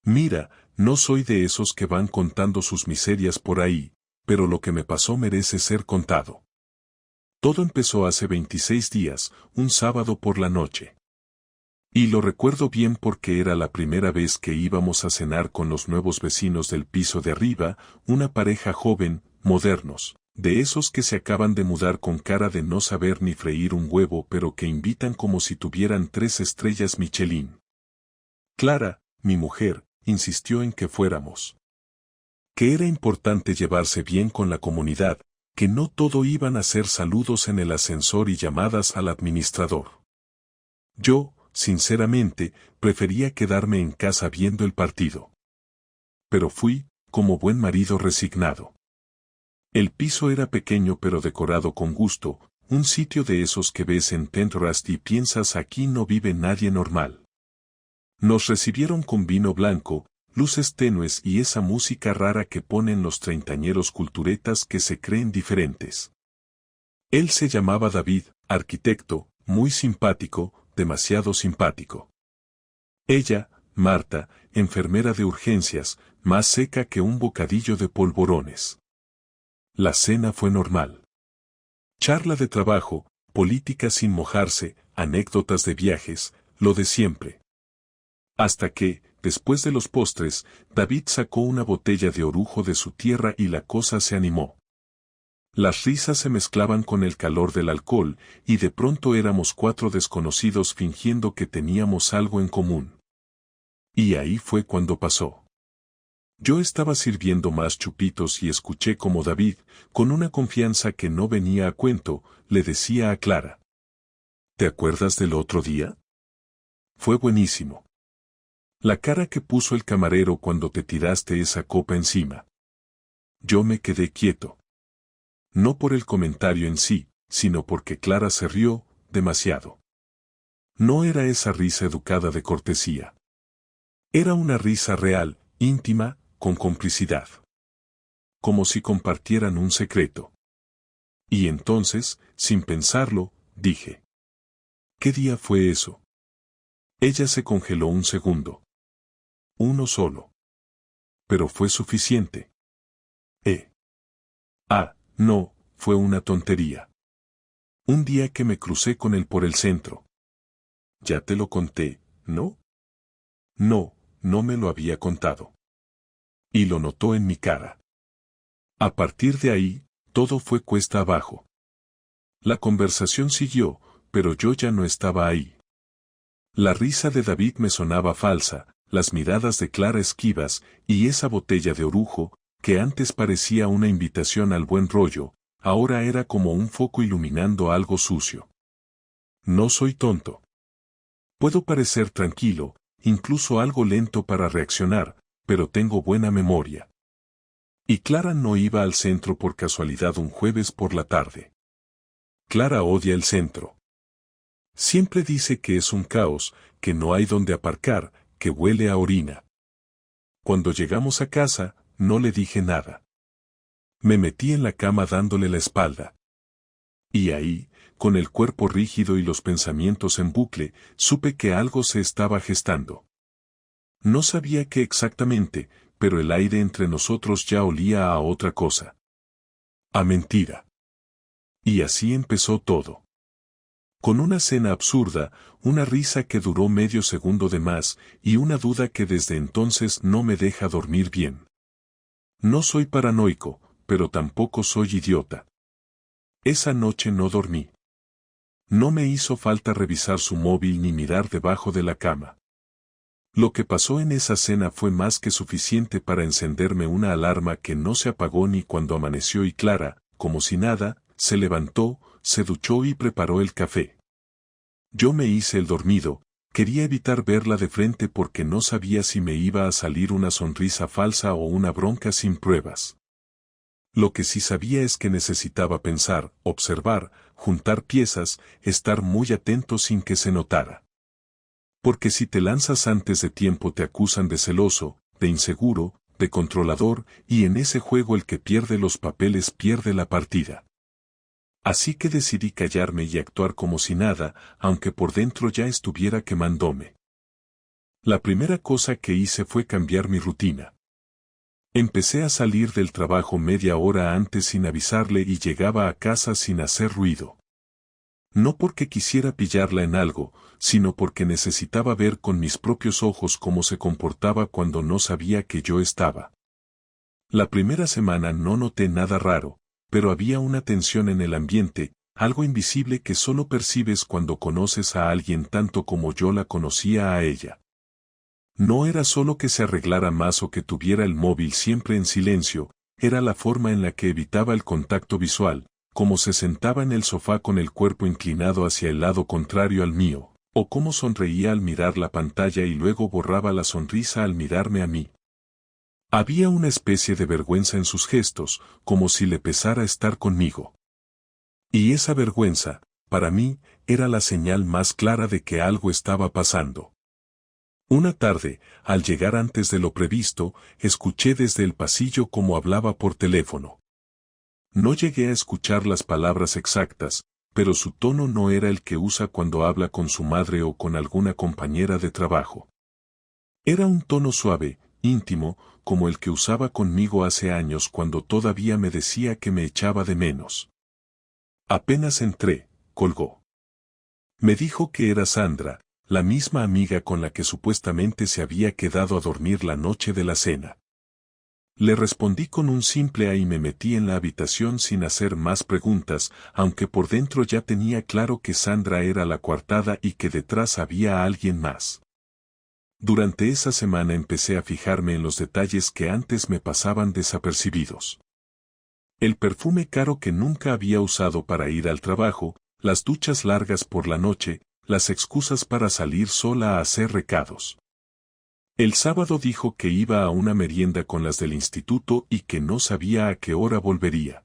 Mira, no soy de esos que van contando sus miserias por ahí, pero lo que me pasó merece ser contado. Todo empezó hace 26 días, un sábado por la noche. Y lo recuerdo bien porque era la primera vez que íbamos a cenar con los nuevos vecinos del piso de arriba, una pareja joven, modernos, de esos que se acaban de mudar con cara de no saber ni freír un huevo pero que invitan como si tuvieran 3 estrellas Michelin. Clara, mi mujer, insistió en que fuéramos. Que era importante llevarse bien con la comunidad, que no todo iban a ser saludos en el ascensor y llamadas al administrador. Yo, sinceramente, prefería quedarme en casa viendo el partido. Pero fui, como buen marido resignado. El piso era pequeño pero decorado con gusto, un sitio de esos que ves en Pinterest y piensas aquí no vive nadie normal. Nos recibieron con vino blanco, luces tenues y esa música rara que ponen los treintañeros culturetas que se creen diferentes. Él se llamaba David, arquitecto, muy simpático, demasiado simpático. Ella, Marta, enfermera de urgencias, más seca que un bocadillo de polvorones. La cena fue normal. Charla de trabajo, política sin mojarse, anécdotas de viajes, lo de siempre. Hasta que, después de los postres, David sacó una botella de orujo de su tierra y la cosa se animó. Las risas se mezclaban con el calor del alcohol, y de pronto éramos 4 desconocidos fingiendo que teníamos algo en común. Y ahí fue cuando pasó. Yo estaba sirviendo más chupitos y escuché como David, con una confianza que no venía a cuento, le decía a Clara. ¿Te acuerdas del otro día? Fue buenísimo. La cara que puso el camarero cuando te tiraste esa copa encima. Yo me quedé quieto. No por el comentario en sí, sino porque Clara se rió, demasiado. No era esa risa educada de cortesía. Era una risa real, íntima, con complicidad. Como si compartieran un secreto. Y entonces, sin pensarlo, dije. ¿Qué día fue eso? Ella se congeló un segundo. Uno solo. Pero fue suficiente. No, fue una tontería. Un día que me crucé con él por el centro. Ya te lo conté, ¿no? No, no me lo había contado. Y lo notó en mi cara. A partir de ahí, todo fue cuesta abajo. La conversación siguió, pero yo ya no estaba ahí. La risa de David me sonaba falsa, las miradas de Clara esquivas, y esa botella de orujo, que antes parecía una invitación al buen rollo, ahora era como un foco iluminando algo sucio. No soy tonto. Puedo parecer tranquilo, incluso algo lento para reaccionar, pero tengo buena memoria. Y Clara no iba al centro por casualidad un jueves por la tarde. Clara odia el centro. Siempre dice que es un caos, que no hay donde aparcar, que huele a orina. Cuando llegamos a casa, no le dije nada. Me metí en la cama dándole la espalda. Y ahí, con el cuerpo rígido y los pensamientos en bucle, supe que algo se estaba gestando. No sabía qué exactamente, pero el aire entre nosotros ya olía a otra cosa. A mentira. Y así empezó todo. Con una cena absurda, una risa que duró medio segundo de más, y una duda que desde entonces no me deja dormir bien. No soy paranoico, pero tampoco soy idiota. Esa noche no dormí. No me hizo falta revisar su móvil ni mirar debajo de la cama. Lo que pasó en esa cena fue más que suficiente para encenderme una alarma que no se apagó ni cuando amaneció y Clara, como si nada, se levantó, se duchó y preparó el café. Yo me hice el dormido, quería evitar verla de frente porque no sabía si me iba a salir una sonrisa falsa o una bronca sin pruebas. Lo que sí sabía es que necesitaba pensar, observar, juntar piezas, estar muy atento sin que se notara. Porque si te lanzas antes de tiempo te acusan de celoso, de inseguro, de controlador, y en ese juego el que pierde los papeles pierde la partida. Así que decidí callarme y actuar como si nada, aunque por dentro ya estuviera quemándome. La primera cosa que hice fue cambiar mi rutina. Empecé a salir del trabajo media hora antes sin avisarle y llegaba a casa sin hacer ruido. No porque quisiera pillarla en algo, sino porque necesitaba ver con mis propios ojos cómo se comportaba cuando no sabía que yo estaba. La primera semana no noté nada raro, pero había una tensión en el ambiente, algo invisible que solo percibes cuando conoces a alguien tanto como yo la conocía a ella. No era solo que se arreglara más o que tuviera el móvil siempre en silencio, era la forma en la que evitaba el contacto visual, como se sentaba en el sofá con el cuerpo inclinado hacia el lado contrario al mío, o cómo sonreía al mirar la pantalla y luego borraba la sonrisa al mirarme a mí. Había una especie de vergüenza en sus gestos, como si le pesara estar conmigo. Y esa vergüenza, para mí, era la señal más clara de que algo estaba pasando. Una tarde, al llegar antes de lo previsto, escuché desde el pasillo cómo hablaba por teléfono. No llegué a escuchar las palabras exactas, pero su tono no era el que usa cuando habla con su madre o con alguna compañera de trabajo. Era un tono suave, íntimo, como el que usaba conmigo hace años cuando todavía me decía que me echaba de menos. Apenas entré, colgó. Me dijo que era Sandra, la misma amiga con la que supuestamente se había quedado a dormir la noche de la cena. Le respondí con un simple "ah" y me metí en la habitación sin hacer más preguntas, aunque por dentro ya tenía claro que Sandra era la coartada y que detrás había a alguien más. Durante esa semana empecé a fijarme en los detalles que antes me pasaban desapercibidos. El perfume caro que nunca había usado para ir al trabajo, las duchas largas por la noche, las excusas para salir sola a hacer recados. El sábado dijo que iba a una merienda con las del instituto y que no sabía a qué hora volvería.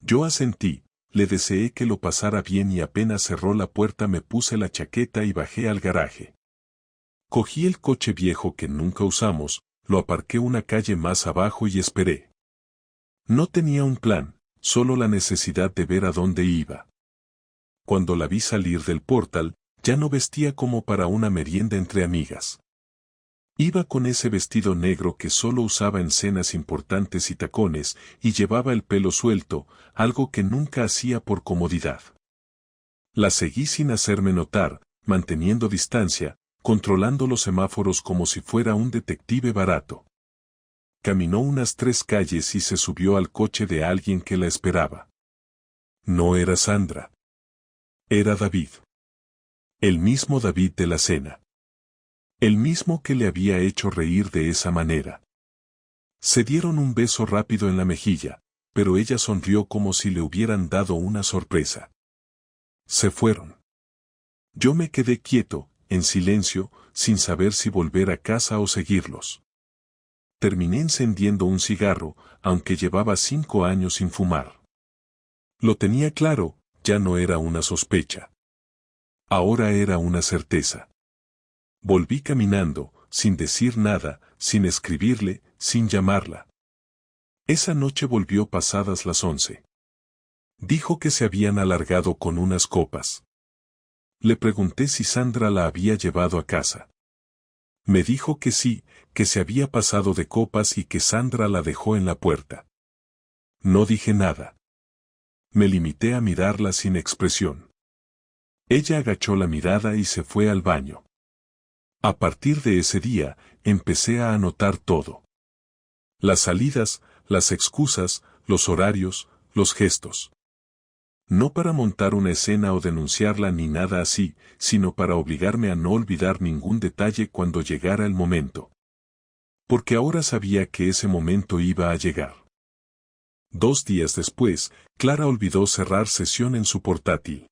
Yo asentí, le deseé que lo pasara bien y apenas cerró la puerta me puse la chaqueta y bajé al garaje. Cogí el coche viejo que nunca usamos, lo aparqué una calle más abajo y esperé. No tenía un plan, solo la necesidad de ver a dónde iba. Cuando la vi salir del portal, ya no vestía como para una merienda entre amigas. Iba con ese vestido negro que solo usaba en cenas importantes y tacones, y llevaba el pelo suelto, algo que nunca hacía por comodidad. La seguí sin hacerme notar, manteniendo distancia, controlando los semáforos como si fuera un detective barato. Caminó unas 3 calles y se subió al coche de alguien que la esperaba. No era Sandra. Era David. El mismo David de la cena. El mismo que le había hecho reír de esa manera. Se dieron un beso rápido en la mejilla, pero ella sonrió como si le hubieran dado una sorpresa. Se fueron. Yo me quedé quieto, en silencio, sin saber si volver a casa o seguirlos. Terminé encendiendo un cigarro, aunque llevaba 5 años sin fumar. Lo tenía claro, ya no era una sospecha. Ahora era una certeza. Volví caminando, sin decir nada, sin escribirle, sin llamarla. Esa noche volvió pasadas las 11. Dijo que se habían alargado con unas copas. Le pregunté si Sandra la había llevado a casa. Me dijo que sí, que se había pasado de copas y que Sandra la dejó en la puerta. No dije nada. Me limité a mirarla sin expresión. Ella agachó la mirada y se fue al baño. A partir de ese día, empecé a anotar todo. Las salidas, las excusas, los horarios, los gestos. No para montar una escena o denunciarla ni nada así, sino para obligarme a no olvidar ningún detalle cuando llegara el momento. Porque ahora sabía que ese momento iba a llegar. 2 días después, Clara olvidó cerrar sesión en su portátil.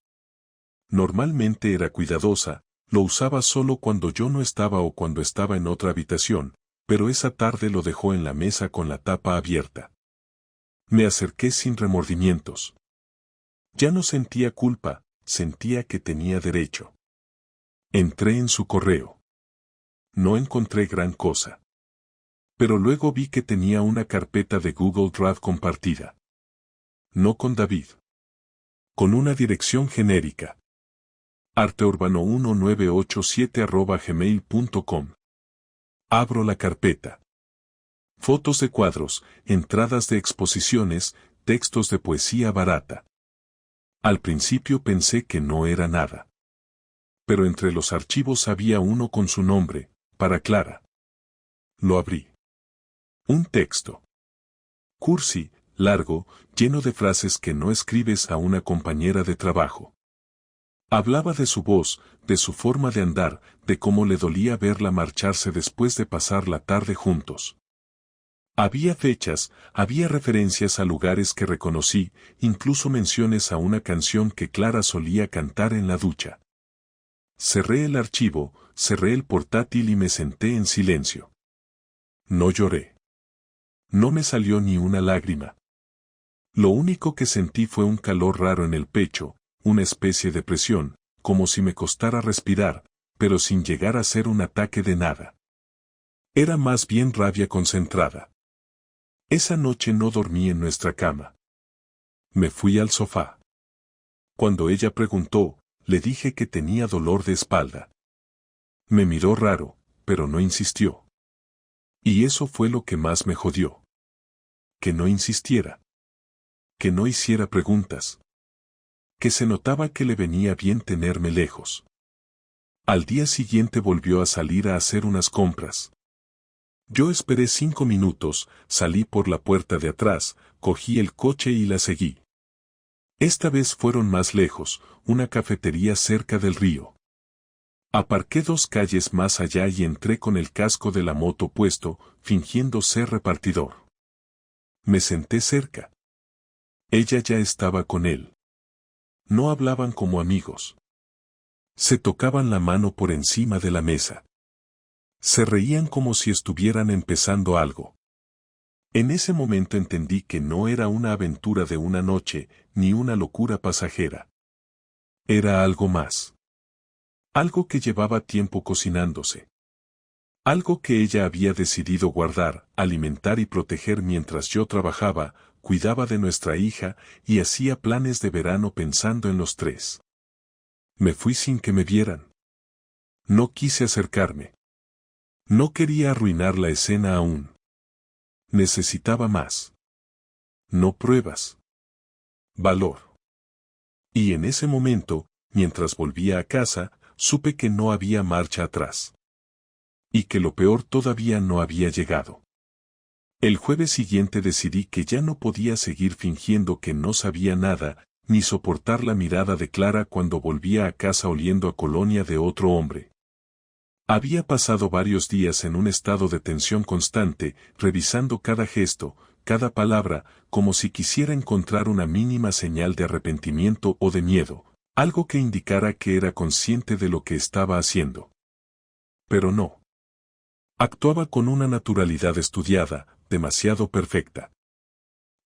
Normalmente era cuidadosa, lo usaba solo cuando yo no estaba o cuando estaba en otra habitación, pero esa tarde lo dejó en la mesa con la tapa abierta. Me acerqué sin remordimientos. Ya no sentía culpa, sentía que tenía derecho. Entré en su correo. No encontré gran cosa. Pero luego vi que tenía una carpeta de Google Drive compartida. No con David. Con una dirección genérica. arteurbano1987@gmail.com. Abro la carpeta. Fotos de cuadros, entradas de exposiciones, textos de poesía barata. Al principio pensé que no era nada. Pero entre los archivos había uno con su nombre, para Clara. Lo abrí. Un texto. Cursi, largo, lleno de frases que no escribes a una compañera de trabajo. Hablaba de su voz, de su forma de andar, de cómo le dolía verla marcharse después de pasar la tarde juntos. Había fechas, había referencias a lugares que reconocí, incluso menciones a una canción que Clara solía cantar en la ducha. Cerré el archivo, cerré el portátil y me senté en silencio. No lloré. No me salió ni una lágrima. Lo único que sentí fue un calor raro en el pecho, una especie de presión, como si me costara respirar, pero sin llegar a ser un ataque de nada. Era más bien rabia concentrada. Esa noche no dormí en nuestra cama. Me fui al sofá. Cuando ella preguntó, le dije que tenía dolor de espalda. Me miró raro, pero no insistió. Y eso fue lo que más me jodió. Que no insistiera. Que no hiciera preguntas. Que se notaba que le venía bien tenerme lejos. Al día siguiente volvió a salir a hacer unas compras. Yo esperé 5 minutos, salí por la puerta de atrás, cogí el coche y la seguí. Esta vez fueron más lejos, una cafetería cerca del río. Aparqué 2 calles más allá y entré con el casco de la moto puesto, fingiendo ser repartidor. Me senté cerca. Ella ya estaba con él. No hablaban como amigos. Se tocaban la mano por encima de la mesa. Se reían como si estuvieran empezando algo. En ese momento entendí que no era una aventura de una noche, ni una locura pasajera. Era algo más. Algo que llevaba tiempo cocinándose. Algo que ella había decidido guardar, alimentar y proteger mientras yo trabajaba, cuidaba de nuestra hija y hacía planes de verano pensando en los 3. Me fui sin que me vieran. No quise acercarme. No quería arruinar la escena aún. Necesitaba más. No pruebas. Valor. Y en ese momento, mientras volvía a casa, supe que no había marcha atrás. Y que lo peor todavía no había llegado. El jueves siguiente decidí que ya no podía seguir fingiendo que no sabía nada, ni soportar la mirada de Clara cuando volvía a casa oliendo a colonia de otro hombre. Había pasado varios días en un estado de tensión constante, revisando cada gesto, cada palabra, como si quisiera encontrar una mínima señal de arrepentimiento o de miedo, algo que indicara que era consciente de lo que estaba haciendo. Pero no. Actuaba con una naturalidad estudiada, demasiado perfecta.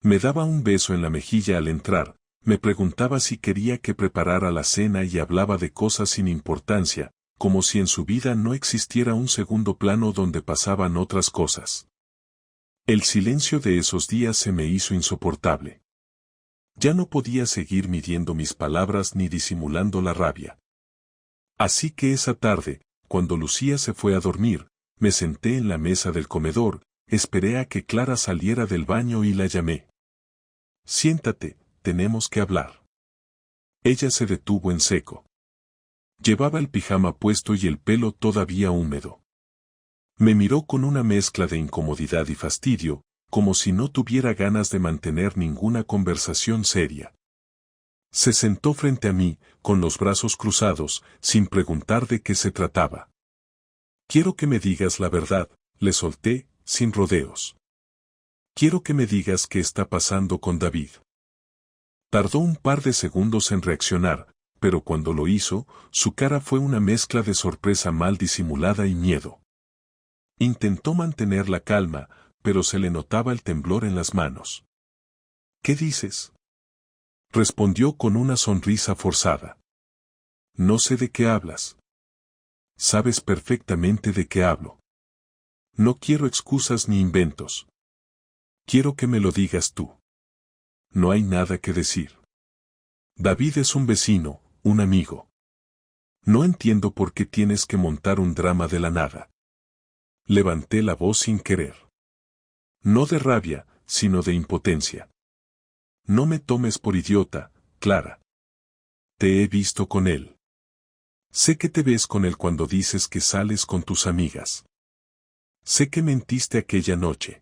Me daba un beso en la mejilla al entrar, me preguntaba si quería que preparara la cena y hablaba de cosas sin importancia, como si en su vida no existiera un segundo plano donde pasaban otras cosas. El silencio de esos días se me hizo insoportable. Ya no podía seguir midiendo mis palabras ni disimulando la rabia. Así que esa tarde, cuando Lucía se fue a dormir, me senté en la mesa del comedor, esperé a que Clara saliera del baño y la llamé. Siéntate, tenemos que hablar. Ella se detuvo en seco. Llevaba el pijama puesto y el pelo todavía húmedo. Me miró con una mezcla de incomodidad y fastidio, como si no tuviera ganas de mantener ninguna conversación seria. Se sentó frente a mí, con los brazos cruzados, sin preguntar de qué se trataba. Quiero que me digas la verdad, le solté, sin rodeos. Quiero que me digas qué está pasando con David. Tardó un par de segundos en reaccionar, pero cuando lo hizo, su cara fue una mezcla de sorpresa mal disimulada y miedo. Intentó mantener la calma, pero se le notaba el temblor en las manos. ¿Qué dices? Respondió con una sonrisa forzada. No sé de qué hablas. Sabes perfectamente de qué hablo. No quiero excusas ni inventos. Quiero que me lo digas tú. No hay nada que decir. David es un vecino, un amigo. No entiendo por qué tienes que montar un drama de la nada. Levanté la voz sin querer. No de rabia, sino de impotencia. No me tomes por idiota, Clara. Te he visto con él. Sé que te ves con él cuando dices que sales con tus amigas. Sé que mentiste aquella noche.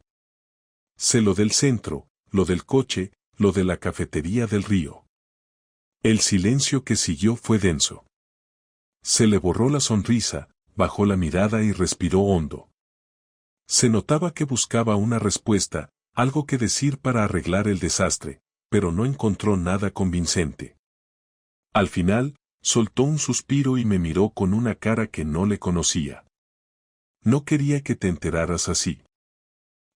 Sé lo del centro, lo del coche, lo de la cafetería del río. El silencio que siguió fue denso. Se le borró la sonrisa, bajó la mirada y respiró hondo. Se notaba que buscaba una respuesta, algo que decir para arreglar el desastre, pero no encontró nada convincente. Al final, soltó un suspiro y me miró con una cara que no le conocía. No quería que te enteraras así.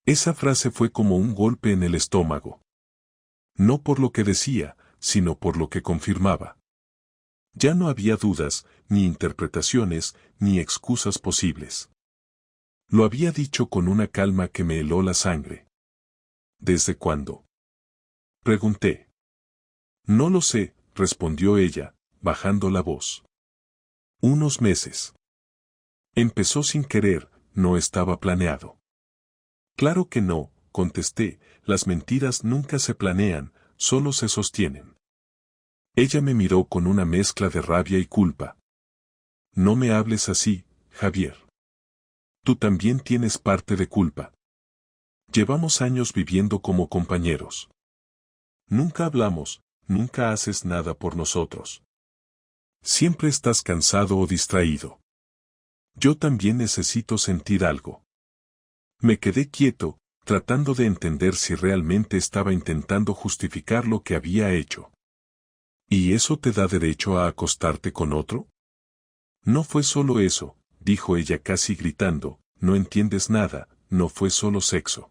Esa frase fue como un golpe en el estómago. No por lo que decía, sino por lo que confirmaba. Ya no había dudas, ni interpretaciones, ni excusas posibles. Lo había dicho con una calma que me heló la sangre. ¿Desde cuándo? Pregunté. No lo sé, respondió ella, bajando la voz. Unos meses. Empezó sin querer, no estaba planeado. Claro que no, contesté, las mentiras nunca se planean, solo se sostienen. Ella me miró con una mezcla de rabia y culpa. No me hables así, Javier. Tú también tienes parte de culpa. Llevamos años viviendo como compañeros. Nunca hablamos, nunca haces nada por nosotros. Siempre estás cansado o distraído. Yo también necesito sentir algo. Me quedé quieto, tratando de entender si realmente estaba intentando justificar lo que había hecho. ¿Y eso te da derecho a acostarte con otro? No fue solo eso, dijo ella casi gritando, no entiendes nada, no fue solo sexo.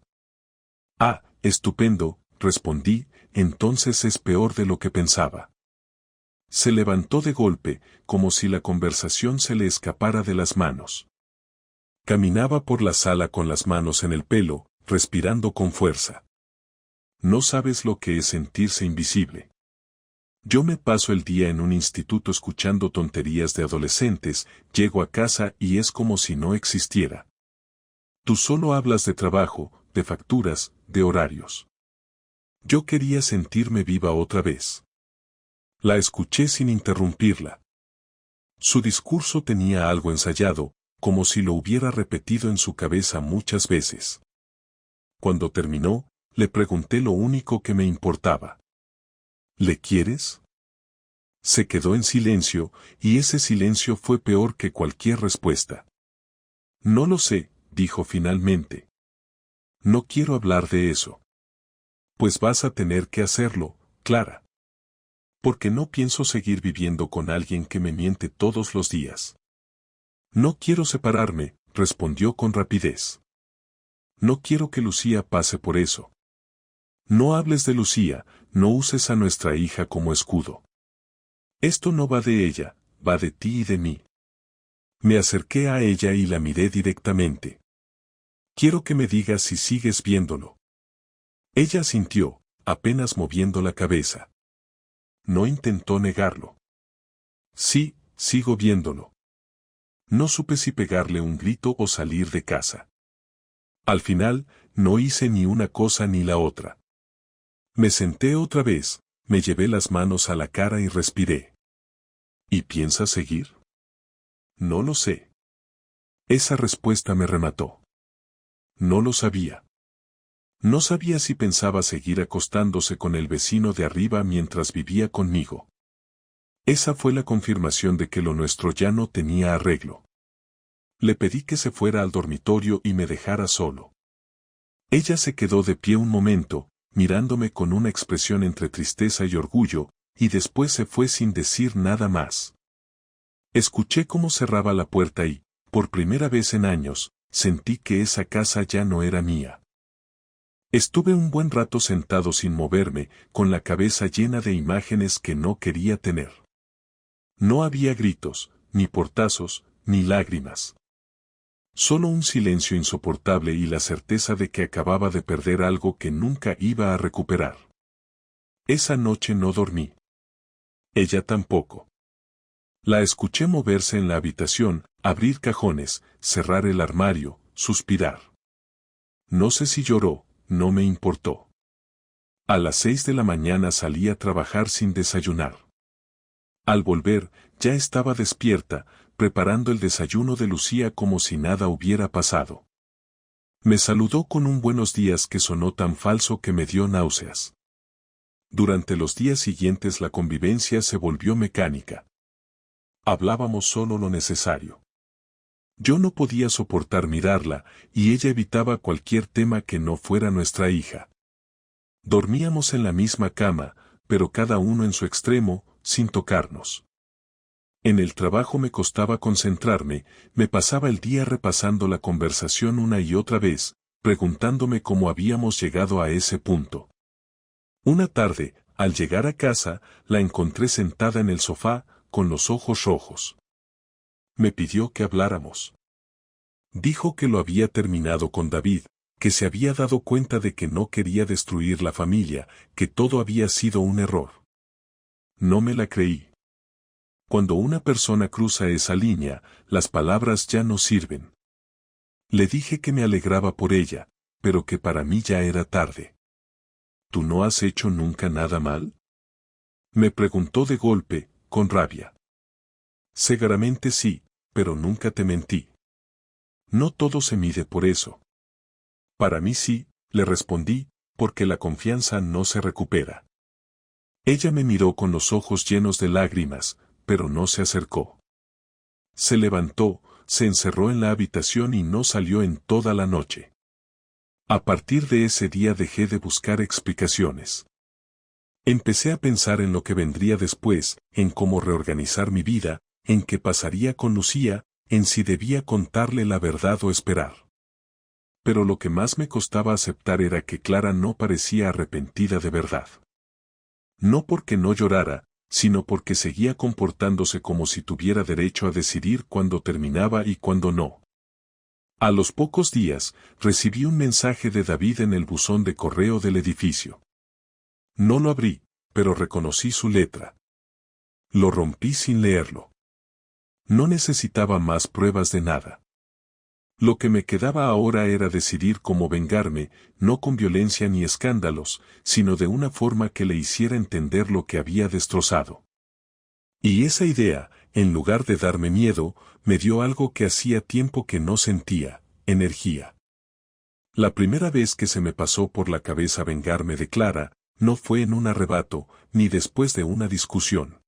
Ah, estupendo, respondí, entonces es peor de lo que pensaba. Se levantó de golpe, como si la conversación se le escapara de las manos. Caminaba por la sala con las manos en el pelo, respirando con fuerza. No sabes lo que es sentirse invisible. Yo me paso el día en un instituto escuchando tonterías de adolescentes, llego a casa y es como si no existiera. Tú solo hablas de trabajo, de facturas, de horarios. Yo quería sentirme viva otra vez. La escuché sin interrumpirla. Su discurso tenía algo ensayado, como si lo hubiera repetido en su cabeza muchas veces. Cuando terminó, le pregunté lo único que me importaba. ¿Le quieres? Se quedó en silencio, y ese silencio fue peor que cualquier respuesta. No lo sé, dijo finalmente. No quiero hablar de eso. Pues vas a tener que hacerlo, Clara. Porque no pienso seguir viviendo con alguien que me miente todos los días. No quiero separarme, respondió con rapidez. No quiero que Lucía pase por eso. No hables de Lucía, no uses a nuestra hija como escudo. Esto no va de ella, va de ti y de mí. Me acerqué a ella y la miré directamente. Quiero que me digas si sigues viéndolo. Ella asintió, apenas moviendo la cabeza. No intentó negarlo. Sí, sigo viéndolo. No supe si pegarle un grito o salir de casa. Al final, no hice ni una cosa ni la otra. Me senté otra vez, me llevé las manos a la cara y respiré. ¿Y piensas seguir? No lo sé. Esa respuesta me remató. No lo sabía. No sabía si pensaba seguir acostándose con el vecino de arriba mientras vivía conmigo. Esa fue la confirmación de que lo nuestro ya no tenía arreglo. Le pedí que se fuera al dormitorio y me dejara solo. Ella se quedó de pie un momento, mirándome con una expresión entre tristeza y orgullo, y después se fue sin decir nada más. Escuché cómo cerraba la puerta y, por primera vez en años, sentí que esa casa ya no era mía. Estuve un buen rato sentado sin moverme, con la cabeza llena de imágenes que no quería tener. No había gritos, ni portazos, ni lágrimas. Solo un silencio insoportable y la certeza de que acababa de perder algo que nunca iba a recuperar. Esa noche no dormí. Ella tampoco. La escuché moverse en la habitación, abrir cajones, cerrar el armario, suspirar. No sé si lloró, no me importó. A las 6 de la mañana salí a trabajar sin desayunar. Al volver, ya estaba despierta, preparando el desayuno de Lucía como si nada hubiera pasado. Me saludó con un buenos días que sonó tan falso que me dio náuseas. Durante los días siguientes la convivencia se volvió mecánica. Hablábamos solo lo necesario. Yo no podía soportar mirarla, y ella evitaba cualquier tema que no fuera nuestra hija. Dormíamos en la misma cama, pero cada uno en su extremo, sin tocarnos. En el trabajo me costaba concentrarme, me pasaba el día repasando la conversación una y otra vez, preguntándome cómo habíamos llegado a ese punto. Una tarde, al llegar a casa, la encontré sentada en el sofá, con los ojos rojos. Me pidió que habláramos. Dijo que lo había terminado con David, que se había dado cuenta de que no quería destruir la familia, que todo había sido un error. No me la creí. Cuando una persona cruza esa línea, las palabras ya no sirven. Le dije que me alegraba por ella, pero que para mí ya era tarde. ¿Tú no has hecho nunca nada mal? Me preguntó de golpe, con rabia. Seguramente sí, pero nunca te mentí. No todo se mide por eso. Para mí sí, le respondí, porque la confianza no se recupera. Ella me miró con los ojos llenos de lágrimas, pero no se acercó. Se levantó, se encerró en la habitación y no salió en toda la noche. A partir de ese día dejé de buscar explicaciones. Empecé a pensar en lo que vendría después, en cómo reorganizar mi vida, en qué pasaría con Lucía, en si debía contarle la verdad o esperar. Pero lo que más me costaba aceptar era que Clara no parecía arrepentida de verdad. No porque no llorara, sino porque seguía comportándose como si tuviera derecho a decidir cuándo terminaba y cuándo no. A los pocos días, recibí un mensaje de David en el buzón de correo del edificio. No lo abrí, pero reconocí su letra. Lo rompí sin leerlo. No necesitaba más pruebas de nada. Lo que me quedaba ahora era decidir cómo vengarme, no con violencia ni escándalos, sino de una forma que le hiciera entender lo que había destrozado. Y esa idea, en lugar de darme miedo, me dio algo que hacía tiempo que no sentía, energía. La primera vez que se me pasó por la cabeza vengarme de Clara, no fue en un arrebato, ni después de una discusión.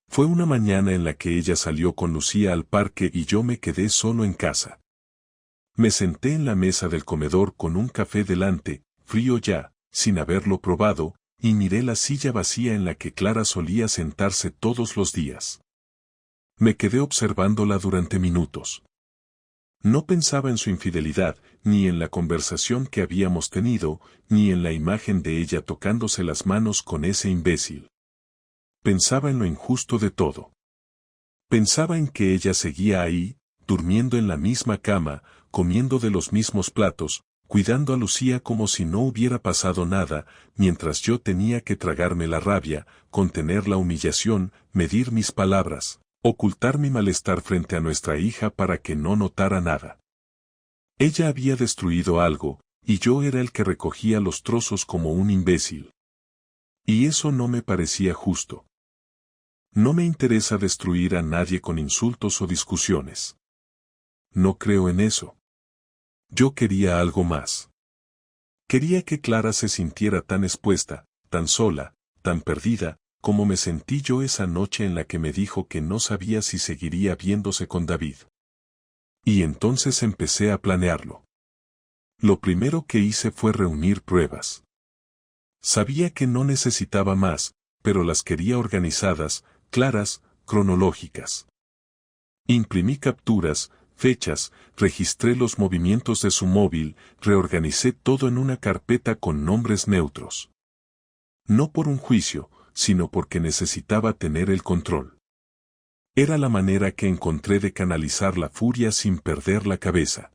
Fue una mañana en la que ella salió con Lucía al parque y yo me quedé solo en casa. Me senté en la mesa del comedor con un café delante, frío ya, sin haberlo probado, y miré la silla vacía en la que Clara solía sentarse todos los días. Me quedé observándola durante minutos. No pensaba en su infidelidad, ni en la conversación que habíamos tenido, ni en la imagen de ella tocándose las manos con ese imbécil. Pensaba en lo injusto de todo. Pensaba en que ella seguía ahí, durmiendo en la misma cama, comiendo de los mismos platos, cuidando a Lucía como si no hubiera pasado nada, mientras yo tenía que tragarme la rabia, contener la humillación, medir mis palabras, ocultar mi malestar frente a nuestra hija para que no notara nada. Ella había destruido algo, y yo era el que recogía los trozos como un imbécil. Y eso no me parecía justo. No me interesa destruir a nadie con insultos o discusiones. No creo en eso. Yo quería algo más. Quería que Clara se sintiera tan expuesta, tan sola, tan perdida, como me sentí yo esa noche en la que me dijo que no sabía si seguiría viéndose con David. Y entonces empecé a planearlo. Lo primero que hice fue reunir pruebas. Sabía que no necesitaba más, pero las quería organizadas, claras, cronológicas. Imprimí capturas, fechas, registré los movimientos de su móvil, reorganicé todo en una carpeta con nombres neutros. No por un juicio, sino porque necesitaba tener el control. Era la manera que encontré de canalizar la furia sin perder la cabeza.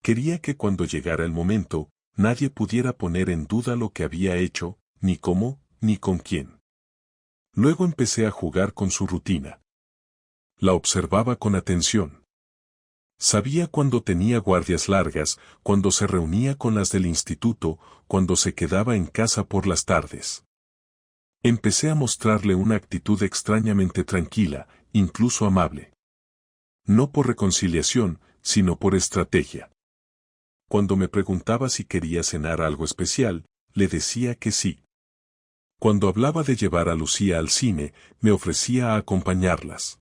Quería que cuando llegara el momento, nadie pudiera poner en duda lo que había hecho, ni cómo, ni con quién. Luego empecé a jugar con su rutina. La observaba con atención. Sabía cuándo tenía guardias largas, cuando se reunía con las del instituto, cuando se quedaba en casa por las tardes. Empecé a mostrarle una actitud extrañamente tranquila, incluso amable. No por reconciliación, sino por estrategia. Cuando me preguntaba si quería cenar algo especial, le decía que sí. Cuando hablaba de llevar a Lucía al cine, me ofrecía a acompañarlas.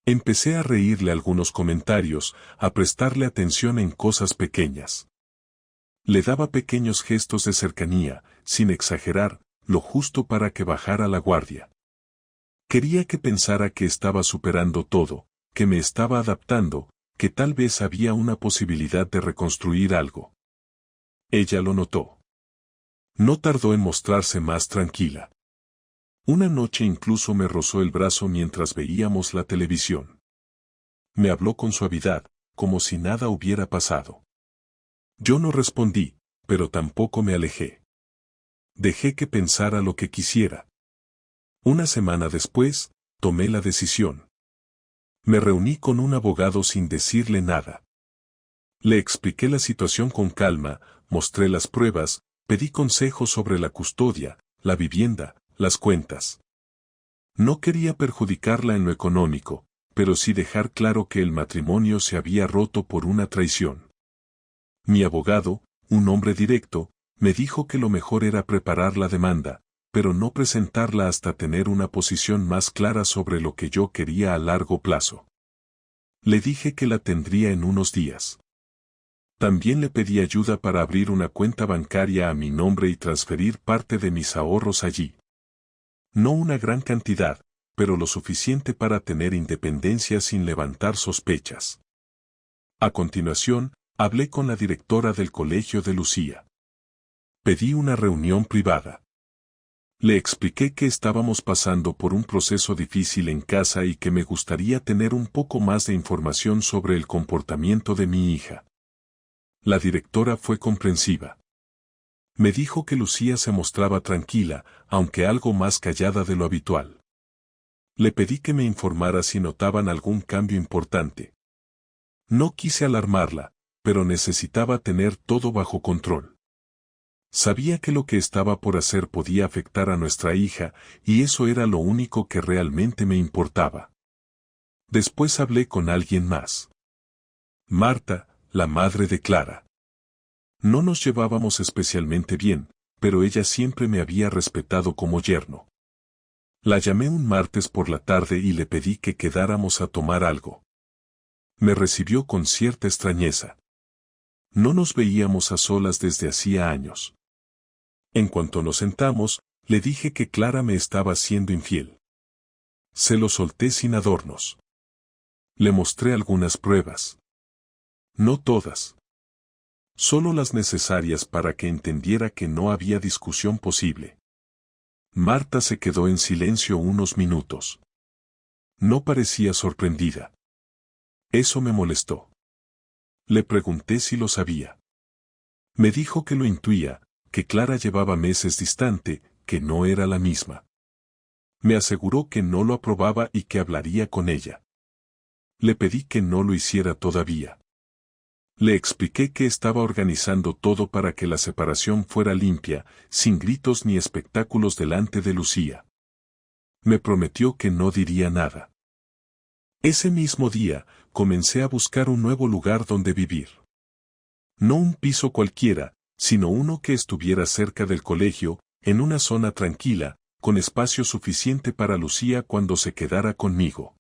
Empecé a reírle algunos comentarios, a prestarle atención en cosas pequeñas. Le daba pequeños gestos de cercanía, sin exagerar, lo justo para que bajara la guardia. Quería que pensara que estaba superando todo, que me estaba adaptando, que tal vez había una posibilidad de reconstruir algo. Ella lo notó. No tardó en mostrarse más tranquila. Una noche incluso me rozó el brazo mientras veíamos la televisión. Me habló con suavidad, como si nada hubiera pasado. Yo no respondí, pero tampoco me alejé. Dejé que pensara lo que quisiera. Una semana después, tomé la decisión. Me reuní con un abogado sin decirle nada. Le expliqué la situación con calma, mostré las pruebas, pedí consejos sobre la custodia, la vivienda, las cuentas. No quería perjudicarla en lo económico, pero sí dejar claro que el matrimonio se había roto por una traición. Mi abogado, un hombre directo, me dijo que lo mejor era preparar la demanda, pero no presentarla hasta tener una posición más clara sobre lo que yo quería a largo plazo. Le dije que la tendría en unos días. También le pedí ayuda para abrir una cuenta bancaria a mi nombre y transferir parte de mis ahorros allí. No una gran cantidad, pero lo suficiente para tener independencia sin levantar sospechas. A continuación, hablé con la directora del colegio de Lucía. Pedí una reunión privada. Le expliqué que estábamos pasando por un proceso difícil en casa y que me gustaría tener un poco más de información sobre el comportamiento de mi hija. La directora fue comprensiva. Me dijo que Lucía se mostraba tranquila, aunque algo más callada de lo habitual. Le pedí que me informara si notaban algún cambio importante. No quise alarmarla, pero necesitaba tener todo bajo control. Sabía que lo que estaba por hacer podía afectar a nuestra hija, y eso era lo único que realmente me importaba. Después hablé con alguien más. Marta, la madre de Clara. No nos llevábamos especialmente bien, pero ella siempre me había respetado como yerno. La llamé un martes por la tarde y le pedí que quedáramos a tomar algo. Me recibió con cierta extrañeza. No nos veíamos a solas desde hacía años. En cuanto nos sentamos, le dije que Clara me estaba siendo infiel. Se lo solté sin adornos. Le mostré algunas pruebas. No todas. Solo las necesarias para que entendiera que no había discusión posible. Marta se quedó en silencio unos minutos. No parecía sorprendida. Eso me molestó. Le pregunté si lo sabía. Me dijo que lo intuía, que Clara llevaba meses distante, que no era la misma. Me aseguró que no lo aprobaba y que hablaría con ella. Le pedí que no lo hiciera todavía. Le expliqué que estaba organizando todo para que la separación fuera limpia, sin gritos ni espectáculos delante de Lucía. Me prometió que no diría nada. Ese mismo día, comencé a buscar un nuevo lugar donde vivir. No un piso cualquiera, sino uno que estuviera cerca del colegio, en una zona tranquila, con espacio suficiente para Lucía cuando se quedara conmigo.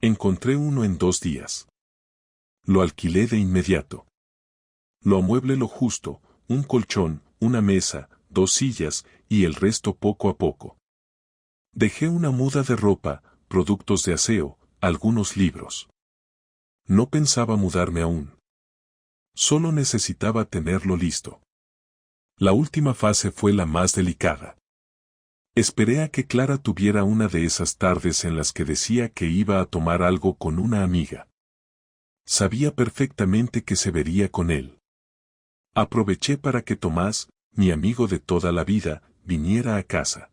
Encontré uno en 2 días. Lo alquilé de inmediato. Lo amueblé lo justo, un colchón, una mesa, 2 sillas, y el resto poco a poco. Dejé una muda de ropa, productos de aseo, algunos libros. No pensaba mudarme aún. Solo necesitaba tenerlo listo. La última fase fue la más delicada. Esperé a que Clara tuviera una de esas tardes en las que decía que iba a tomar algo con una amiga. Sabía perfectamente que se vería con él. Aproveché para que Tomás, mi amigo de toda la vida, viniera a casa.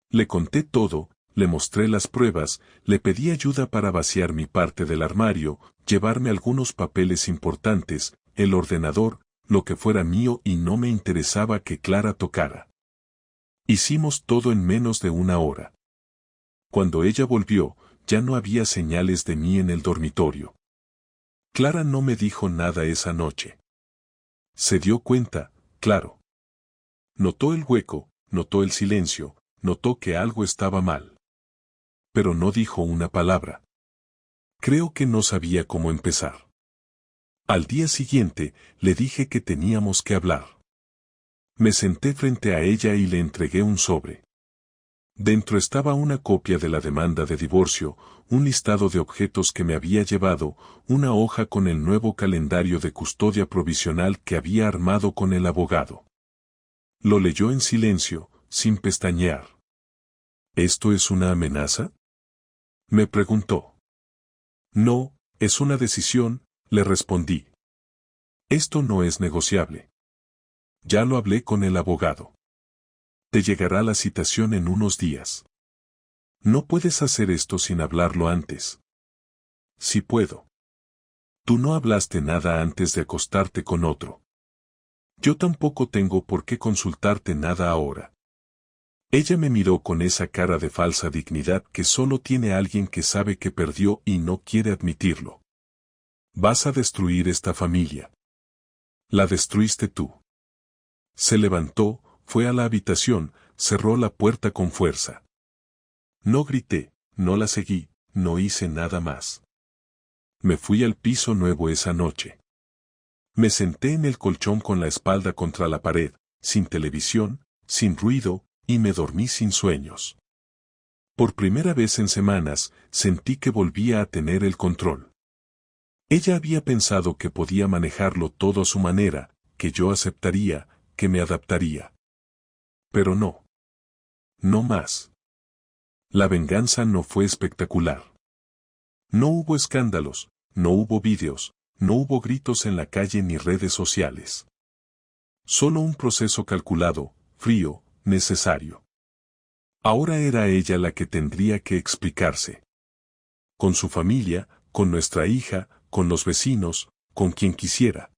Le conté todo, le mostré las pruebas, le pedí ayuda para vaciar mi parte del armario, llevarme algunos papeles importantes, el ordenador, lo que fuera mío y no me interesaba que Clara tocara. Hicimos todo en menos de una hora. Cuando ella volvió, ya no había señales de mí en el dormitorio. Clara no me dijo nada esa noche. Se dio cuenta, claro. Notó el hueco, notó el silencio, notó que algo estaba mal. Pero no dijo una palabra. Creo que no sabía cómo empezar. Al día siguiente, le dije que teníamos que hablar. Me senté frente a ella y le entregué un sobre. Dentro estaba una copia de la demanda de divorcio, un listado de objetos que me había llevado, una hoja con el nuevo calendario de custodia provisional que había armado con el abogado. Lo leyó en silencio, sin pestañear. ¿Esto es una amenaza?, me preguntó. No, es una decisión, le respondí. Esto no es negociable. Ya lo hablé con el abogado. Te llegará la citación en unos días. No puedes hacer esto sin hablarlo antes. Sí puedo. Tú no hablaste nada antes de acostarte con otro. Yo tampoco tengo por qué consultarte nada ahora. Ella me miró con esa cara de falsa dignidad que solo tiene alguien que sabe que perdió y no quiere admitirlo. Vas a destruir esta familia. La destruiste tú. Se levantó, fue a la habitación, cerró la puerta con fuerza. No grité, no la seguí, no hice nada más. Me fui al piso nuevo esa noche. Me senté en el colchón con la espalda contra la pared, sin televisión, sin ruido, y me dormí sin sueños. Por primera vez en semanas, sentí que volvía a tener el control. Ella había pensado que podía manejarlo todo a su manera, que yo aceptaría, que me adaptaría. Pero no. No más. La venganza no fue espectacular. No hubo escándalos, no hubo vídeos, no hubo gritos en la calle ni redes sociales. Solo un proceso calculado, frío, necesario. Ahora era ella la que tendría que explicarse. Con su familia, con nuestra hija, con los vecinos, con quien quisiera.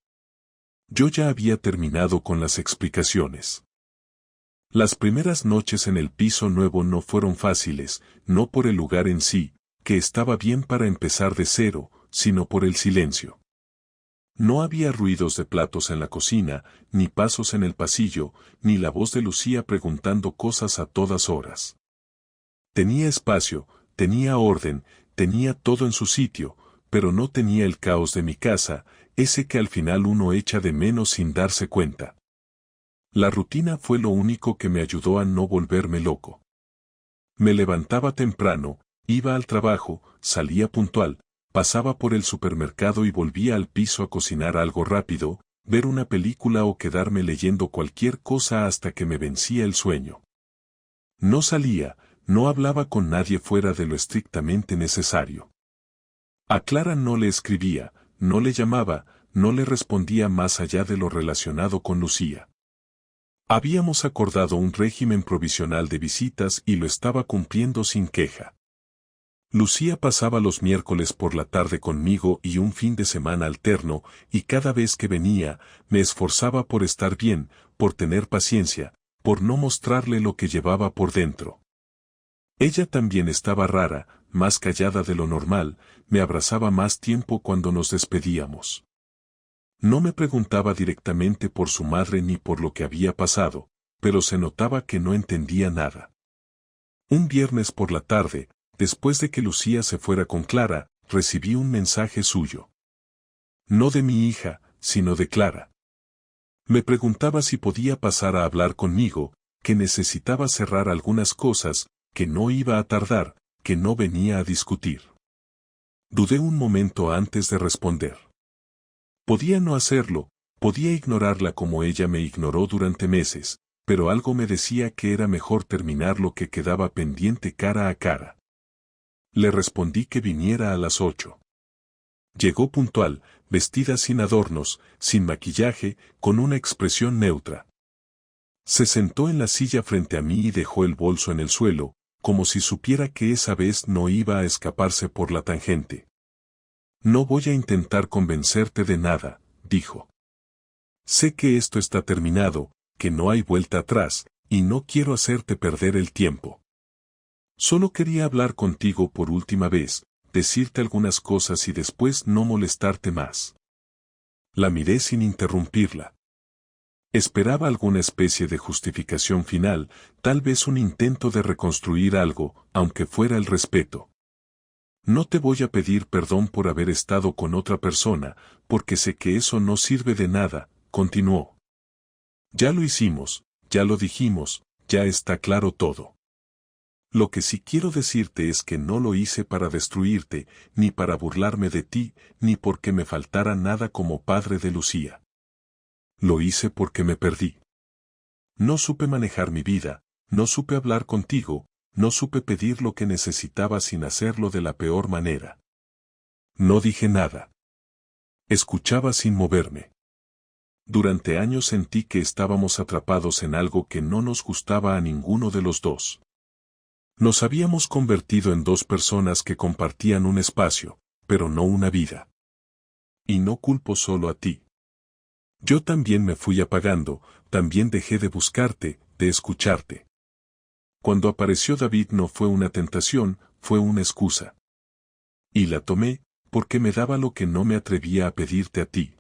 Yo ya había terminado con las explicaciones. Las primeras noches en el piso nuevo no fueron fáciles, no por el lugar en sí, que estaba bien para empezar de cero, sino por el silencio. No había ruidos de platos en la cocina, ni pasos en el pasillo, ni la voz de Lucía preguntando cosas a todas horas. Tenía espacio, tenía orden, tenía todo en su sitio, pero no tenía el caos de mi casa, ese que al final uno echa de menos sin darse cuenta. La rutina fue lo único que me ayudó a no volverme loco. Me levantaba temprano, iba al trabajo, salía puntual, pasaba por el supermercado y volvía al piso a cocinar algo rápido, ver una película o quedarme leyendo cualquier cosa hasta que me vencía el sueño. No salía, no hablaba con nadie fuera de lo estrictamente necesario. A Clara no le escribía, no le llamaba, no le respondía más allá de lo relacionado con Lucía. Habíamos acordado un régimen provisional de visitas y lo estaba cumpliendo sin queja. Lucía pasaba los miércoles por la tarde conmigo y un fin de semana alterno, y cada vez que venía, me esforzaba por estar bien, por tener paciencia, por no mostrarle lo que llevaba por dentro. Ella también estaba rara, más callada de lo normal, me abrazaba más tiempo cuando nos despedíamos. No me preguntaba directamente por su madre ni por lo que había pasado, pero se notaba que no entendía nada. Un viernes por la tarde, después de que Lucía se fuera con Clara, recibí un mensaje suyo. No de mi hija, sino de Clara. Me preguntaba si podía pasar a hablar conmigo, que necesitaba cerrar algunas cosas, que no iba a tardar, que no venía a discutir. Dudé un momento antes de responder. Podía no hacerlo, podía ignorarla como ella me ignoró durante meses, pero algo me decía que era mejor terminar lo que quedaba pendiente cara a cara. Le respondí que viniera a las 8. Llegó puntual, vestida sin adornos, sin maquillaje, con una expresión neutra. Se sentó en la silla frente a mí y dejó el bolso en el suelo, como si supiera que esa vez no iba a escaparse por la tangente. No voy a intentar convencerte de nada, dijo. Sé que esto está terminado, que no hay vuelta atrás, y no quiero hacerte perder el tiempo. Solo quería hablar contigo por última vez, decirte algunas cosas y después no molestarte más. La miré sin interrumpirla. Esperaba alguna especie de justificación final, tal vez un intento de reconstruir algo, aunque fuera el respeto. No te voy a pedir perdón por haber estado con otra persona, porque sé que eso no sirve de nada, continuó. Ya lo hicimos, ya lo dijimos, ya está claro todo. Lo que sí quiero decirte es que no lo hice para destruirte, ni para burlarme de ti, ni porque me faltara nada como padre de Lucía. Lo hice porque me perdí. No supe manejar mi vida, no supe hablar contigo, no supe pedir lo que necesitaba sin hacerlo de la peor manera. No dije nada. Escuchaba sin moverme. Durante años sentí que estábamos atrapados en algo que no nos gustaba a ninguno de los dos. Nos habíamos convertido en dos personas que compartían un espacio, pero no una vida. Y no culpo solo a ti. Yo también me fui apagando, también dejé de buscarte, de escucharte. Cuando apareció David no fue una tentación, fue una excusa. Y la tomé, porque me daba lo que no me atrevía a pedirte a ti.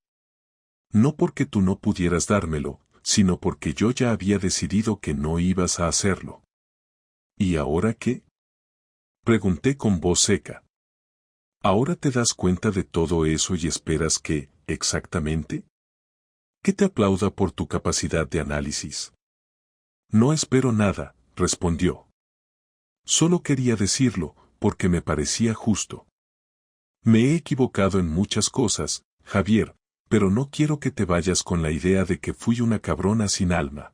No porque tú no pudieras dármelo, sino porque yo ya había decidido que no ibas a hacerlo. ¿Y ahora qué? Pregunté con voz seca. ¿Ahora te das cuenta de todo eso y esperas que, exactamente? ¿Que te aplauda por tu capacidad de análisis? No espero nada, respondió. Solo quería decirlo, porque me parecía justo. Me he equivocado en muchas cosas, Javier, pero no quiero que te vayas con la idea de que fui una cabrona sin alma.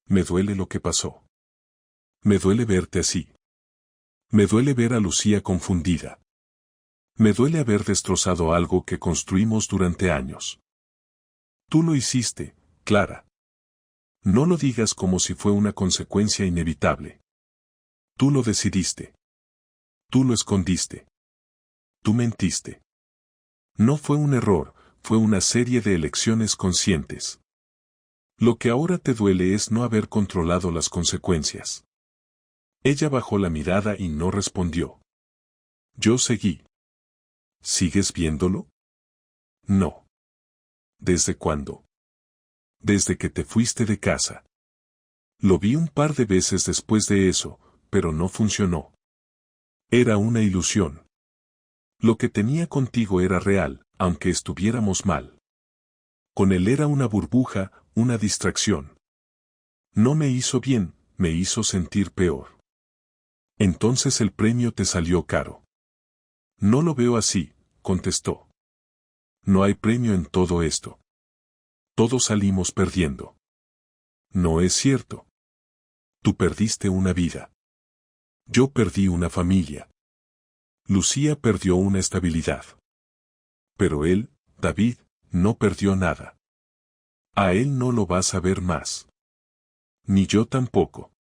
Me duele lo que pasó. Me duele verte así. Me duele ver a Lucía confundida. Me duele haber destrozado algo que construimos durante años. Tú lo hiciste, Clara. No lo digas como si fue una consecuencia inevitable. Tú lo decidiste. Tú lo escondiste. Tú mentiste. No fue un error, fue una serie de elecciones conscientes. Lo que ahora te duele es no haber controlado las consecuencias. Ella bajó la mirada y no respondió. Yo seguí. ¿Sigues viéndolo? No. ¿Desde cuándo? Desde que te fuiste de casa. Lo vi un par de veces después de eso, pero no funcionó. Era una ilusión. Lo que tenía contigo era real, aunque estuviéramos mal. Con él era una burbuja, una distracción. No me hizo bien, me hizo sentir peor. Entonces el premio te salió caro. No lo veo así, contestó. No hay premio en todo esto. Todos salimos perdiendo. No es cierto. Tú perdiste una vida. Yo perdí una familia. Lucía perdió una estabilidad. Pero él, David, no perdió nada. A él no lo vas a ver más. Ni yo tampoco.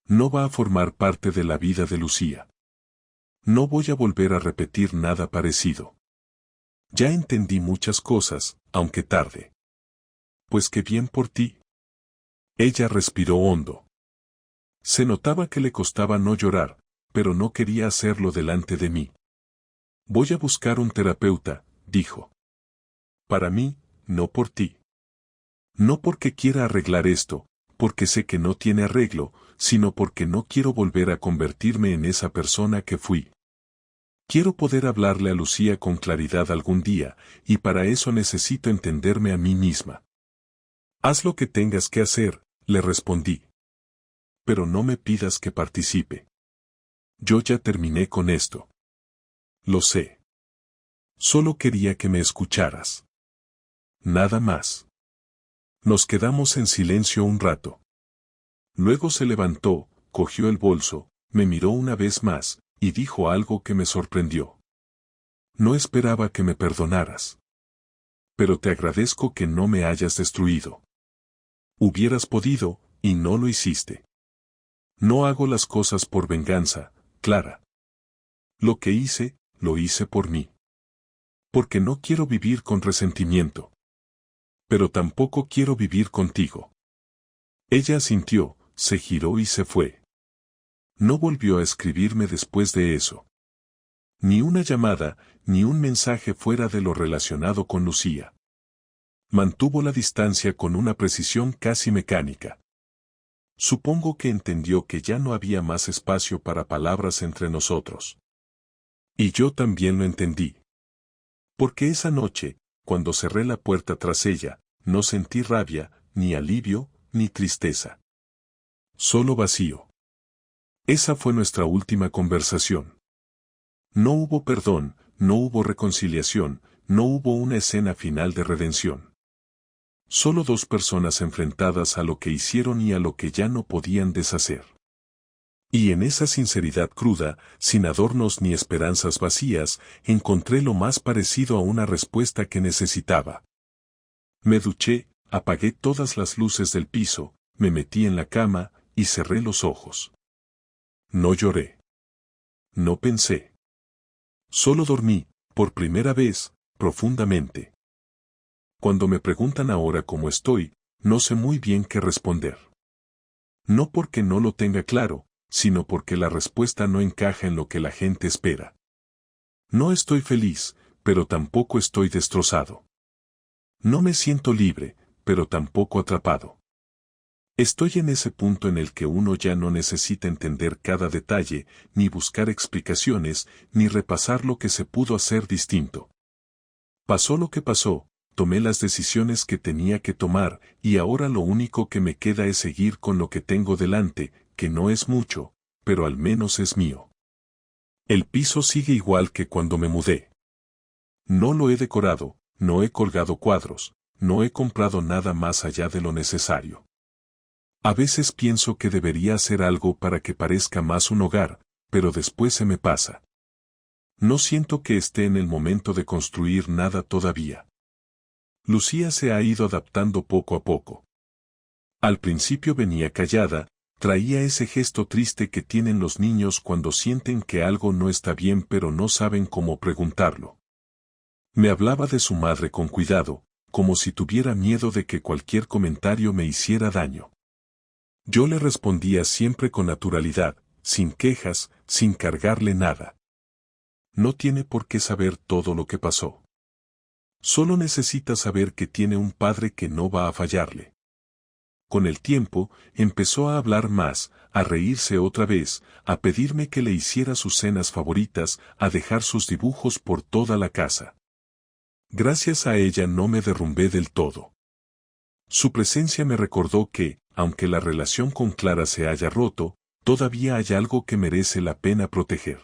No va a formar parte de la vida de Lucía. No voy a volver a repetir nada parecido. Ya entendí muchas cosas, aunque tarde. Pues qué bien por ti. Ella respiró hondo. Se notaba que le costaba no llorar, pero no quería hacerlo delante de mí. Voy a buscar un terapeuta, dijo. Para mí, no por ti. No porque quiera arreglar esto, porque sé que no tiene arreglo, sino porque no quiero volver a convertirme en esa persona que fui. Quiero poder hablarle a Lucía con claridad algún día, y para eso necesito entenderme a mí misma. Haz lo que tengas que hacer, le respondí. Pero no me pidas que participe. Yo ya terminé con esto. Lo sé. Solo quería que me escucharas. Nada más. Nos quedamos en silencio un rato. Luego se levantó, cogió el bolso, me miró una vez más, y dijo algo que me sorprendió. No esperaba que me perdonaras. Pero te agradezco que no me hayas destruido. Hubieras podido, y no lo hiciste. No hago las cosas por venganza, Clara. Lo que hice, lo hice por mí. Porque no quiero vivir con resentimiento. Pero tampoco quiero vivir contigo. Ella asintió, se giró y se fue. No volvió a escribirme después de eso. Ni una llamada, ni un mensaje fuera de lo relacionado con Lucía. Mantuvo la distancia con una precisión casi mecánica. Supongo que entendió que ya no había más espacio para palabras entre nosotros. Y yo también lo entendí. Porque esa noche, cuando cerré la puerta tras ella, no sentí rabia, ni alivio, ni tristeza. Solo vacío. Esa fue nuestra última conversación. No hubo perdón, no hubo reconciliación, no hubo una escena final de redención. Solo dos personas enfrentadas a lo que hicieron y a lo que ya no podían deshacer. Y en esa sinceridad cruda, sin adornos ni esperanzas vacías, encontré lo más parecido a una respuesta que necesitaba. Me duché, apagué todas las luces del piso, me metí en la cama y cerré los ojos. No lloré. No pensé. Solo dormí, por primera vez, profundamente. Cuando me preguntan ahora cómo estoy, no sé muy bien qué responder. No porque no lo tenga claro, sino porque la respuesta no encaja en lo que la gente espera. No estoy feliz, pero tampoco estoy destrozado. No me siento libre, pero tampoco atrapado. Estoy en ese punto en el que uno ya no necesita entender cada detalle, ni buscar explicaciones, ni repasar lo que se pudo hacer distinto. Pasó lo que pasó, tomé las decisiones que tenía que tomar, y ahora lo único que me queda es seguir con lo que tengo delante, que no es mucho, pero al menos es mío. El piso sigue igual que cuando me mudé. No lo he decorado, no he colgado cuadros, no he comprado nada más allá de lo necesario. A veces pienso que debería hacer algo para que parezca más un hogar, pero después se me pasa. No siento que esté en el momento de construir nada todavía. Lucía se ha ido adaptando poco a poco. Al principio venía callada, traía ese gesto triste que tienen los niños cuando sienten que algo no está bien pero no saben cómo preguntarlo. Me hablaba de su madre con cuidado, como si tuviera miedo de que cualquier comentario me hiciera daño. Yo le respondía siempre con naturalidad, sin quejas, sin cargarle nada. No tiene por qué saber todo lo que pasó. Solo necesita saber que tiene un padre que no va a fallarle. Con el tiempo, empezó a hablar más, a reírse otra vez, a pedirme que le hiciera sus cenas favoritas, a dejar sus dibujos por toda la casa. Gracias a ella no me derrumbé del todo. Su presencia me recordó que, aunque la relación con Clara se haya roto, todavía hay algo que merece la pena proteger.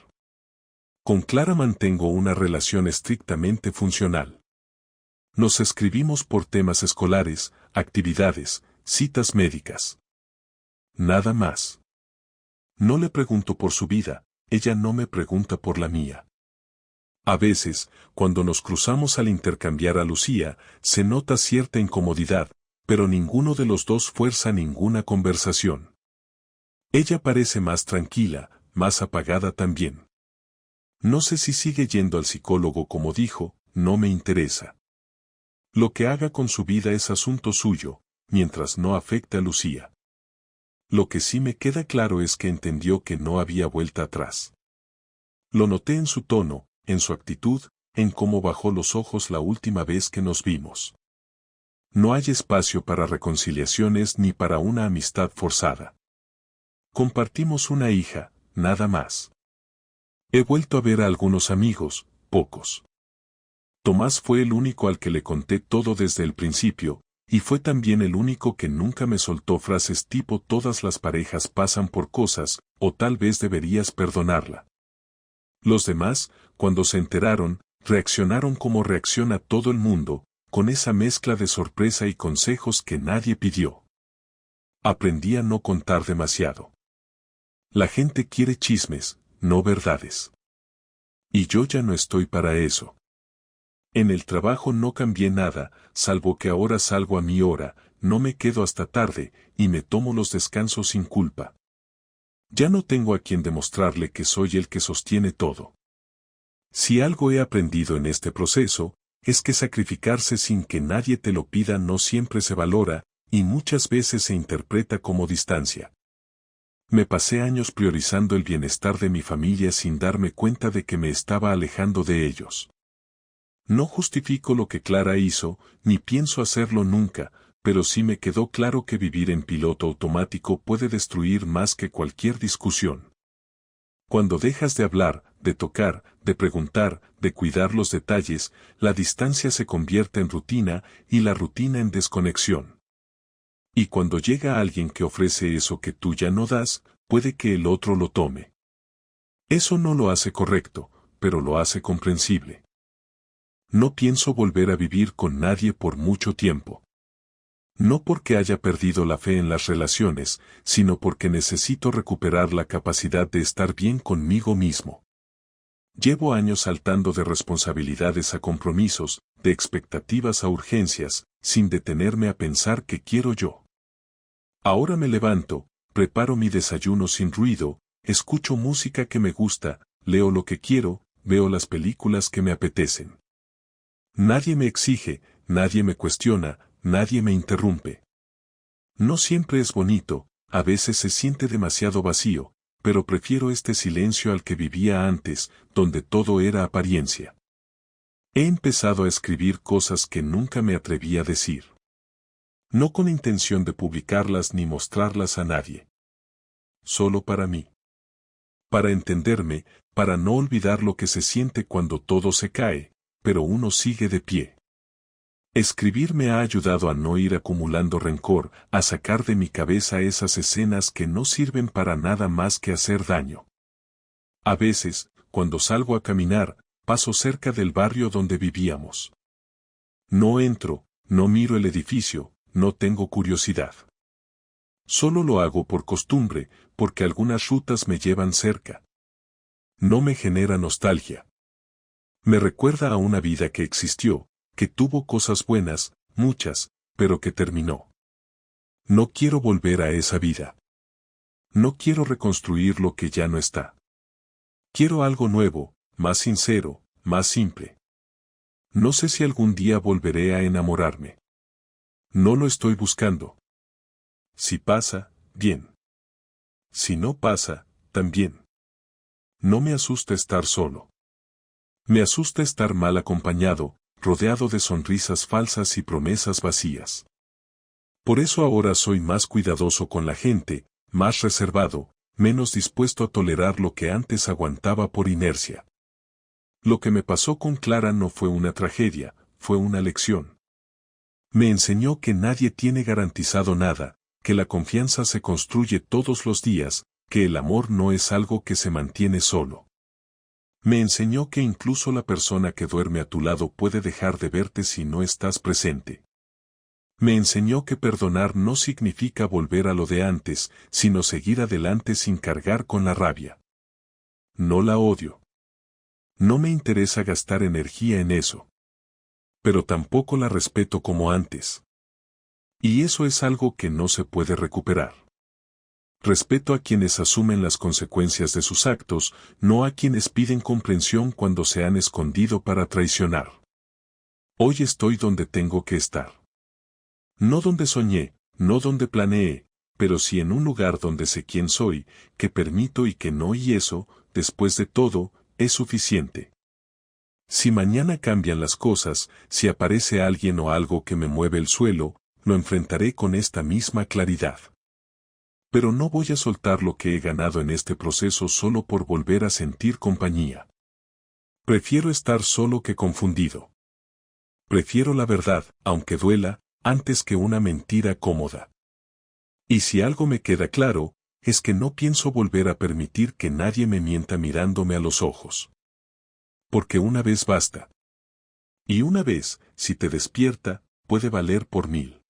Con Clara mantengo una relación estrictamente funcional. Nos escribimos por temas escolares, actividades, citas médicas. Nada más. No le pregunto por su vida, ella no me pregunta por la mía. A veces, cuando nos cruzamos al intercambiar a Lucía, se nota cierta incomodidad, pero ninguno de los dos fuerza ninguna conversación. Ella parece más tranquila, más apagada también. No sé si sigue yendo al psicólogo como dijo, no me interesa. Lo que haga con su vida es asunto suyo, mientras no afecte a Lucía. Lo que sí me queda claro es que entendió que no había vuelta atrás. Lo noté en su tono, en su actitud, en cómo bajó los ojos la última vez que nos vimos. No hay espacio para reconciliaciones ni para una amistad forzada. Compartimos una hija, nada más. He vuelto a ver a algunos amigos, pocos. Tomás fue el único al que le conté todo desde el principio, y fue también el único que nunca me soltó frases tipo todas las parejas pasan por cosas, o tal vez deberías perdonarla. Los demás, cuando se enteraron, reaccionaron como reacciona todo el mundo, con esa mezcla de sorpresa y consejos que nadie pidió. Aprendí a no contar demasiado. La gente quiere chismes, no verdades. Y yo ya no estoy para eso. En el trabajo no cambié nada, salvo que ahora salgo a mi hora, no me quedo hasta tarde, y me tomo los descansos sin culpa. Ya no tengo a quien demostrarle que soy el que sostiene todo. Si algo he aprendido en este proceso, es que sacrificarse sin que nadie te lo pida no siempre se valora, y muchas veces se interpreta como distancia. Me pasé años priorizando el bienestar de mi familia sin darme cuenta de que me estaba alejando de ellos. No justifico lo que Clara hizo, ni pienso hacerlo nunca, pero sí me quedó claro que vivir en piloto automático puede destruir más que cualquier discusión. Cuando dejas de hablar, de tocar, de preguntar, de cuidar los detalles, la distancia se convierte en rutina y la rutina en desconexión. Y cuando llega alguien que ofrece eso que tú ya no das, puede que el otro lo tome. Eso no lo hace correcto, pero lo hace comprensible. No pienso volver a vivir con nadie por mucho tiempo. No porque haya perdido la fe en las relaciones, sino porque necesito recuperar la capacidad de estar bien conmigo mismo. Llevo años saltando de responsabilidades a compromisos, de expectativas a urgencias, sin detenerme a pensar qué quiero yo. Ahora me levanto, preparo mi desayuno sin ruido, escucho música que me gusta, leo lo que quiero, veo las películas que me apetecen. Nadie me exige, nadie me cuestiona, nadie me interrumpe. No siempre es bonito, a veces se siente demasiado vacío, pero prefiero este silencio al que vivía antes, donde todo era apariencia. He empezado a escribir cosas que nunca me atreví a decir. No con intención de publicarlas ni mostrarlas a nadie. Solo para mí. Para entenderme, para no olvidar lo que se siente cuando todo se cae, pero uno sigue de pie. Escribir me ha ayudado a no ir acumulando rencor, a sacar de mi cabeza esas escenas que no sirven para nada más que hacer daño. A veces, cuando salgo a caminar, paso cerca del barrio donde vivíamos. No entro, no miro el edificio, no tengo curiosidad. Solo lo hago por costumbre, porque algunas rutas me llevan cerca. No me genera nostalgia. Me recuerda a una vida que existió, que tuvo cosas buenas, muchas, pero que terminó. No quiero volver a esa vida. No quiero reconstruir lo que ya no está. Quiero algo nuevo, más sincero, más simple. No sé si algún día volveré a enamorarme. No lo estoy buscando. Si pasa, bien. Si no pasa, también. No me asusta estar solo. Me asusta estar mal acompañado, rodeado de sonrisas falsas y promesas vacías. Por eso ahora soy más cuidadoso con la gente, más reservado, menos dispuesto a tolerar lo que antes aguantaba por inercia. Lo que me pasó con Clara no fue una tragedia, fue una lección. Me enseñó que nadie tiene garantizado nada, que la confianza se construye todos los días, que el amor no es algo que se mantiene solo. Me enseñó que incluso la persona que duerme a tu lado puede dejar de verte si no estás presente. Me enseñó que perdonar no significa volver a lo de antes, sino seguir adelante sin cargar con la rabia. No la odio. No me interesa gastar energía en eso. Pero tampoco la respeto como antes. Y eso es algo que no se puede recuperar. Respeto a quienes asumen las consecuencias de sus actos, no a quienes piden comprensión cuando se han escondido para traicionar. Hoy estoy donde tengo que estar. No donde soñé, no donde planeé, pero sí en un lugar donde sé quién soy, que permito y que no, y eso, después de todo, es suficiente. Si mañana cambian las cosas, si aparece alguien o algo que me mueve el suelo, lo enfrentaré con esta misma claridad. Pero no voy a soltar lo que he ganado en este proceso solo por volver a sentir compañía. Prefiero estar solo que confundido. Prefiero la verdad, aunque duela, antes que una mentira cómoda. Y si algo me queda claro, es que no pienso volver a permitir que nadie me mienta mirándome a los ojos. Porque una vez basta. Y una vez, si te despierta, puede valer por 1000.